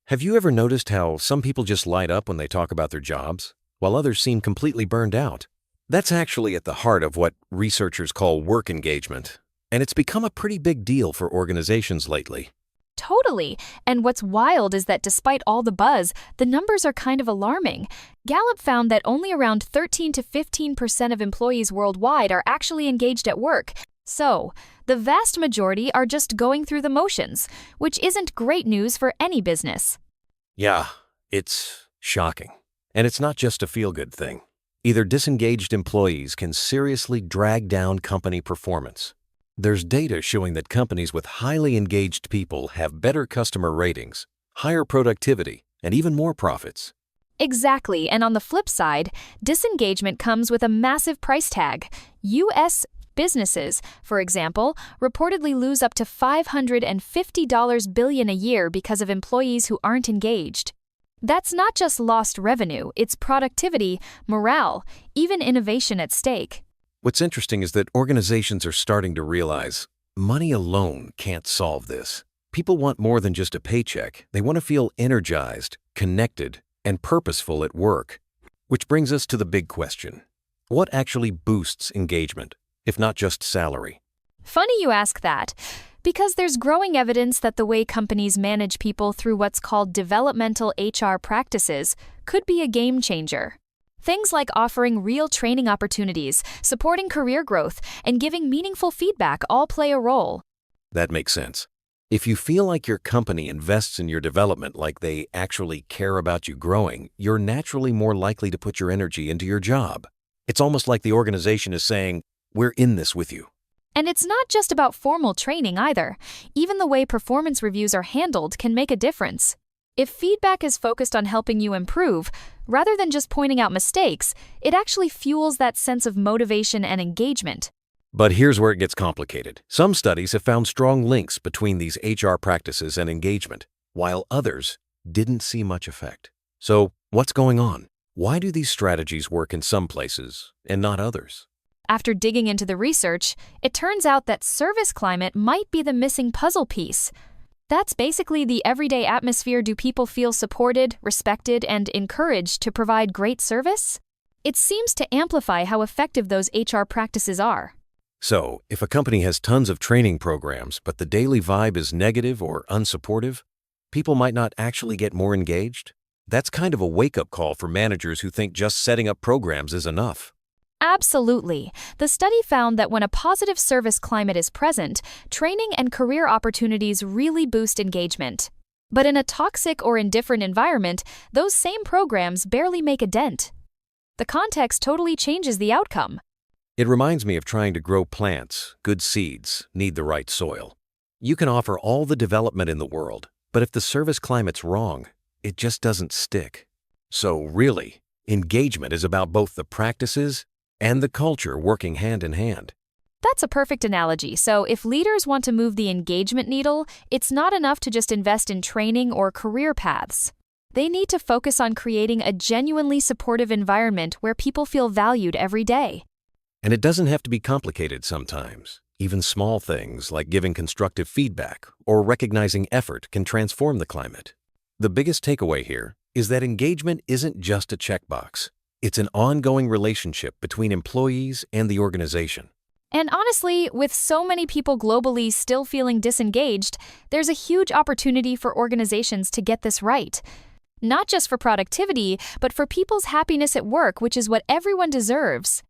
Have you ever noticed how some people just light up when they talk about their jobs, while others seem completely burned out? That's actually at the heart of what researchers call work engagement, and it's become a pretty big deal for organizations lately. Totally. And what's wild is that despite all the buzz, the numbers are kind of alarming. Gallup found that only around 13 to 15% of employees worldwide are actually engaged at work. So, the vast majority are just going through the motions, which isn't great news for any business. Yeah, it's shocking. And it's not just a feel-good thing. Either disengaged employees can seriously drag down company performance. There's data showing that companies with highly engaged people have better customer ratings, higher productivity, and even more profits. Exactly, and on the flip side, disengagement comes with a massive price tag. U.S. businesses, for example, reportedly lose up to $550 billion a year because of employees who aren't engaged. That's not just lost revenue, it's productivity, morale, even innovation at stake. What's interesting is that organizations are starting to realize money alone can't solve this. People want more than just a paycheck. They want to feel energized, connected, and purposeful at work. Which brings us to the big question. What actually boosts engagement, if not just salary? Funny you ask that, because there's growing evidence that the way companies manage people through what's called developmental HR practices could be a game changer. Things like offering real training opportunities, supporting career growth, and giving meaningful feedback all play a role. That makes sense. If you feel like your company invests in your development like they actually care about you growing, you're naturally more likely to put your energy into your job. It's almost like the organization is saying, "We're in this with you." And it's not just about formal training either. Even the way performance reviews are handled can make a difference. If feedback is focused on helping you improve, rather than just pointing out mistakes, it actually fuels that sense of motivation and engagement. But here's where it gets complicated. Some studies have found strong links between these HR practices and engagement, while others didn't see much effect. So, what's going on? Why do these strategies work in some places and not others? After digging into the research, it turns out that service climate might be the missing puzzle piece. That's basically the everyday atmosphere. Do people feel supported, respected, and encouraged to provide great service? It seems to amplify how effective those HR practices are. So, if a company has tons of training programs, but the daily vibe is negative or unsupportive, people might not actually get more engaged? That's kind of a wake-up call for managers who think just setting up programs is enough. Absolutely. The study found that when a positive service climate is present, training and career opportunities really boost engagement. But in a toxic or indifferent environment, those same programs barely make a dent. The context totally changes the outcome. It reminds me of trying to grow plants. Good seeds need the right soil. You can offer all the development in the world, but if the service climate's wrong, it just doesn't stick. So really, engagement is about both the practices and the culture working hand in hand. That's a perfect analogy. So if leaders want to move the engagement needle, it's not enough to just invest in training or career paths. They need to focus on creating a genuinely supportive environment where people feel valued every day. And it doesn't have to be complicated sometimes. Even small things like giving constructive feedback or recognizing effort can transform the climate. The biggest takeaway here is that engagement isn't just a checkbox. It's an ongoing relationship between employees and the organization. And honestly, with so many people globally still feeling disengaged, there's a huge opportunity for organizations to get this right. Not just for productivity, but for people's happiness at work, which is what everyone deserves.